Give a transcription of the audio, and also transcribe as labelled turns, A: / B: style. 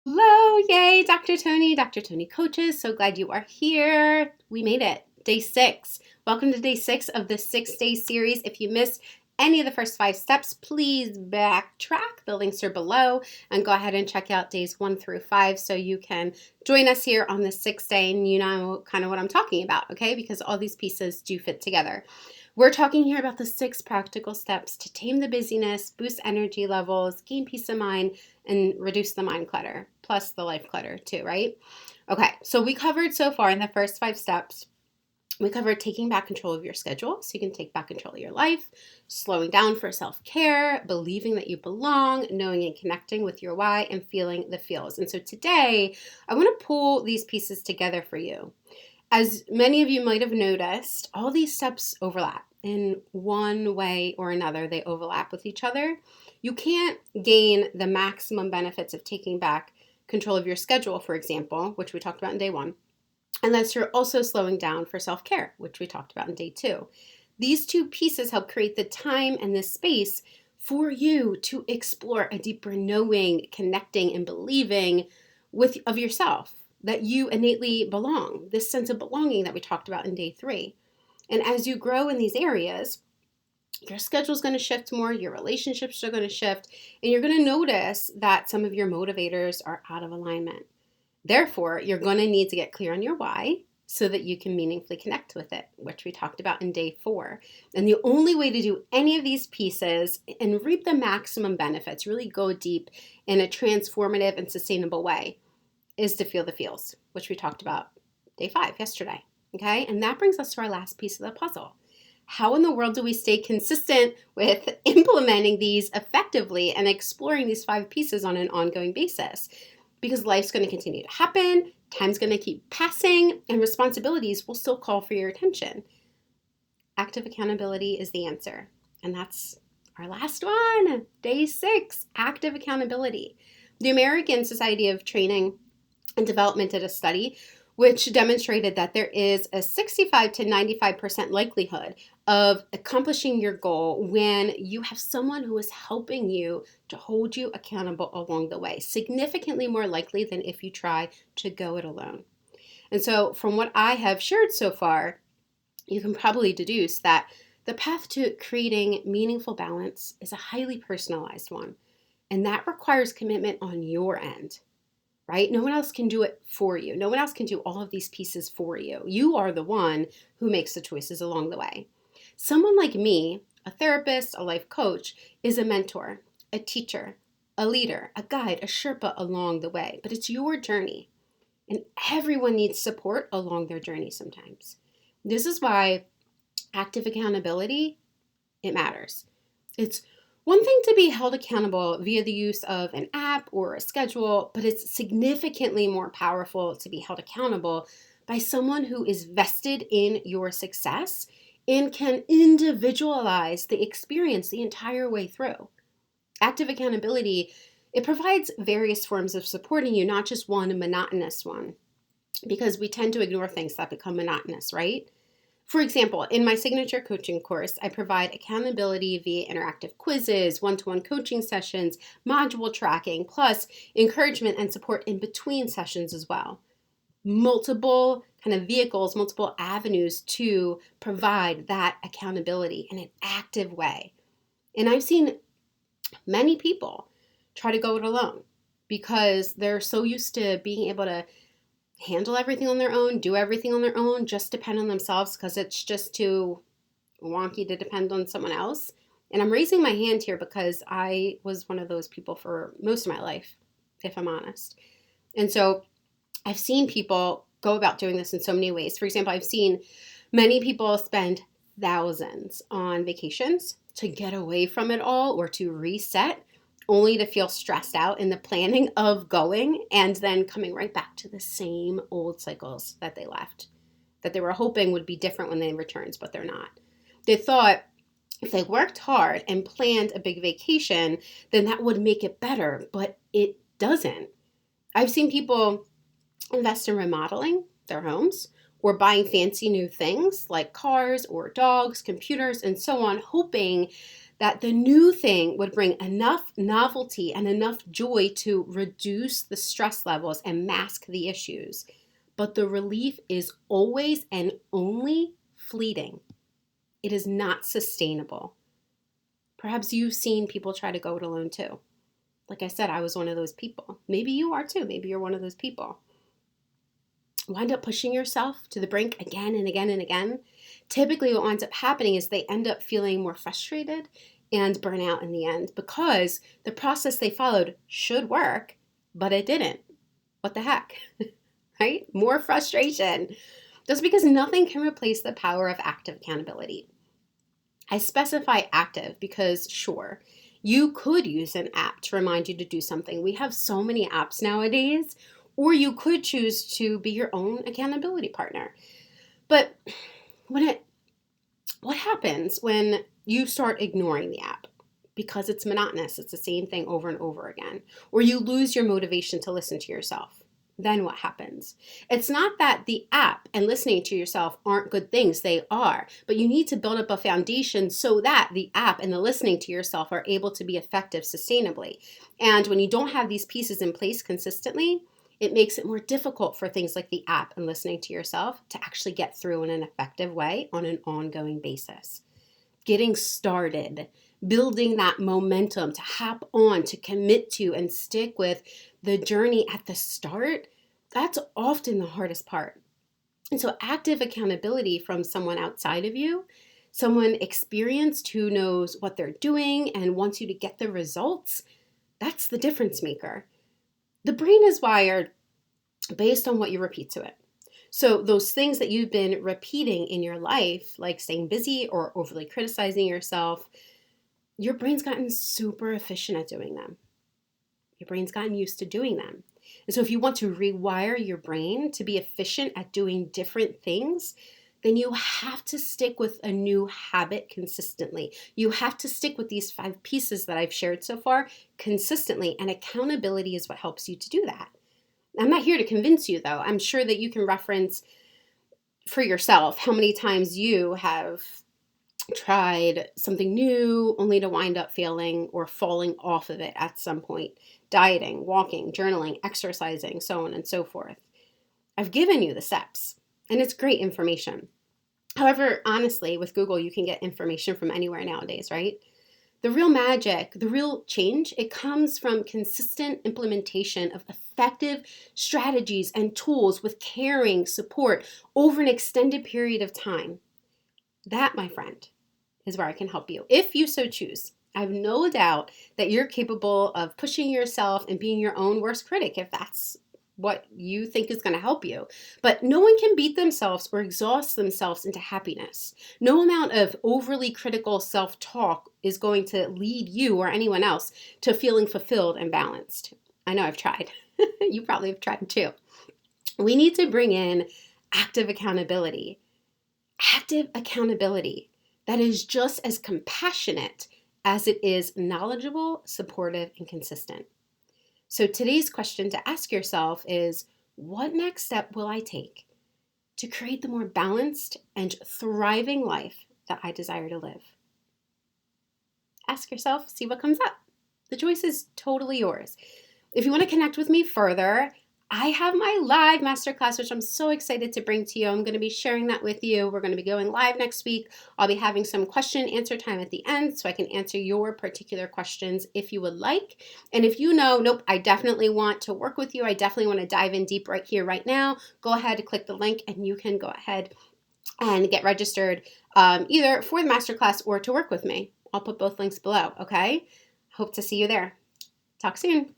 A: Hello, yay, Dr. Toni coaches. So glad you are here. We made it. Day 6. Welcome to day 6 of the 6-day series. If you missed any of the first 5 steps, please backtrack. The links are below and go ahead and check out days 1 through 5 so you can join us here on the 6th day and you know kind of what I'm talking about, okay? Because all these pieces do fit together. We're talking here about the 6 practical steps to tame the busyness, boost energy levels, gain peace of mind, and reduce the mind clutter, plus the life clutter too, right? Okay, so we covered so far in the first 5 steps, we covered taking back control of your schedule so you can take back control of your life, slowing down for self care, believing that you belong, knowing and connecting with your why, and feeling the feels. And so today, I want to pull these pieces together for you. As many of you might have noticed, all these steps overlap. In one way or another, they overlap with each other. You can't gain the maximum benefits of taking back control of your schedule, for example, which we talked about in day 1, unless you're also slowing down for self-care, which we talked about in day 2. These 2 pieces help create the time and the space for you to explore a deeper knowing, connecting, and believing of yourself, that you innately belong, this sense of belonging that we talked about in day 3. And as you grow in these areas, your schedule is going to shift more, your relationships are going to shift, and you're going to notice that some of your motivators are out of alignment. Therefore, you're going to need to get clear on your why so that you can meaningfully connect with it, which we talked about in day 4. And the only way to do any of these pieces and reap the maximum benefits, really go deep in a transformative and sustainable way, is to feel the feels, which we talked about day 5 yesterday. Okay, and that brings us to our last piece of the puzzle. How in the world do we stay consistent with implementing these effectively and exploring these 5 pieces on an ongoing basis? Because life's going to continue to happen, time's going to keep passing, and responsibilities will still call for your attention. Active accountability is the answer. And that's our last one, day 6, active accountability. The American Society of Training and Development did a study which demonstrated that there is a 65 to 95% likelihood of accomplishing your goal when you have someone who is helping you to hold you accountable along the way, significantly more likely than if you try to go it alone. And so from what I have shared so far, you can probably deduce that the path to creating meaningful balance is a highly personalized one, and that requires commitment on your end. Right? No one else can do it for you. No one else can do all of these pieces for you. You are the one who makes the choices along the way. Someone like me, a therapist, a life coach, is a mentor, a teacher, a leader, a guide, a Sherpa along the way. But it's your journey. And everyone needs support along their journey sometimes. This is why active accountability, it matters. It's one thing to be held accountable via the use of an app or a schedule, but it's significantly more powerful to be held accountable by someone who is vested in your success and can individualize the experience the entire way through. Active accountability, it provides various forms of supporting you, not just one monotonous one, because we tend to ignore things that become monotonous, right? For example, in my signature coaching course, I provide accountability via interactive quizzes, one-to-one coaching sessions, module tracking, plus encouragement and support in between sessions as well. Multiple kind of vehicles, multiple avenues to provide that accountability in an active way. And I've seen many people try to go it alone because they're so used to being able to handle everything on their own, do everything on their own, just depend on themselves because it's just too wonky to depend on someone else. And I'm raising my hand here because I was one of those people for most of my life, if I'm honest. And so I've seen people go about doing this in so many ways. For example, I've seen many people spend thousands on vacations to get away from it all or to reset, only to feel stressed out in the planning of going and then coming right back to the same old cycles that they left, that they were hoping would be different when they returned, but they're not. They thought if they worked hard and planned a big vacation, then that would make it better, but it doesn't. I've seen people invest in remodeling their homes or buying fancy new things like cars or dogs, computers, and so on, hoping that the new thing would bring enough novelty and enough joy to reduce the stress levels and mask the issues. But the relief is always and only fleeting. It is not sustainable. Perhaps you've seen people try to go it alone too. Like I said, I was one of those people. Maybe you are too. Maybe you're one of those people. Wind up pushing yourself to the brink again and again and again. Typically what winds up happening is they end up feeling more frustrated and burn out in the end because the process they followed should work, but it didn't. What the heck, right? More frustration. Just because nothing can replace the power of active accountability. I specify active because sure, you could use an app to remind you to do something. We have so many apps nowadays. Or you could choose to be your own accountability partner. But what happens when you start ignoring the app? Because it's monotonous, it's the same thing over and over again. Or you lose your motivation to listen to yourself. Then what happens? It's not that the app and listening to yourself aren't good things, they are. But you need to build up a foundation so that the app and the listening to yourself are able to be effective sustainably. And when you don't have these pieces in place consistently, it makes it more difficult for things like the app and listening to yourself to actually get through in an effective way on an ongoing basis. Getting started, building that momentum to hop on, to commit to and stick with the journey at the start, that's often the hardest part. And so active accountability from someone outside of you, someone experienced who knows what they're doing and wants you to get the results, that's the difference maker. The brain is wired based on what you repeat to it. So those things that you've been repeating in your life, like staying busy or overly criticizing yourself, your brain's gotten super efficient at doing them. Your brain's gotten used to doing them. And so if you want to rewire your brain to be efficient at doing different things, then you have to stick with a new habit consistently. You have to stick with these 5 pieces that I've shared so far consistently, and accountability is what helps you to do that. I'm not here to convince you, though. I'm sure that you can reference for yourself how many times you have tried something new only to wind up failing or falling off of it at some point. Dieting, walking, journaling, exercising, so on and so forth. I've given you the steps, and it's great information. However, honestly, with Google, you can get information from anywhere nowadays, right? The real magic, the real change, it comes from consistent implementation of effective strategies and tools with caring support over an extended period of time. That, my friend, is where I can help you, if you so choose. I have no doubt that you're capable of pushing yourself and being your own worst critic if that's what you think is going to help you. But no one can beat themselves or exhaust themselves into happiness. No amount of overly critical self-talk is going to lead you or anyone else to feeling fulfilled and balanced. I know I've tried. You probably have tried too. We need to bring in active accountability. Active accountability that is just as compassionate as it is knowledgeable, supportive, and consistent. So today's question to ask yourself is, what next step will I take to create the more balanced and thriving life that I desire to live? Ask yourself, see what comes up. The choice is totally yours. If you want to connect with me further, I have my live masterclass, which I'm so excited to bring to you. I'm going to be sharing that with you. We're going to be going live next week. I'll be having some question and answer time at the end so I can answer your particular questions if you would like. And if you know, nope, I definitely want to work with you, I definitely want to dive in deep right here, right now, go ahead and click the link and you can go ahead and get registered either for the masterclass or to work with me. I'll put both links below, okay? Hope to see you there. Talk soon.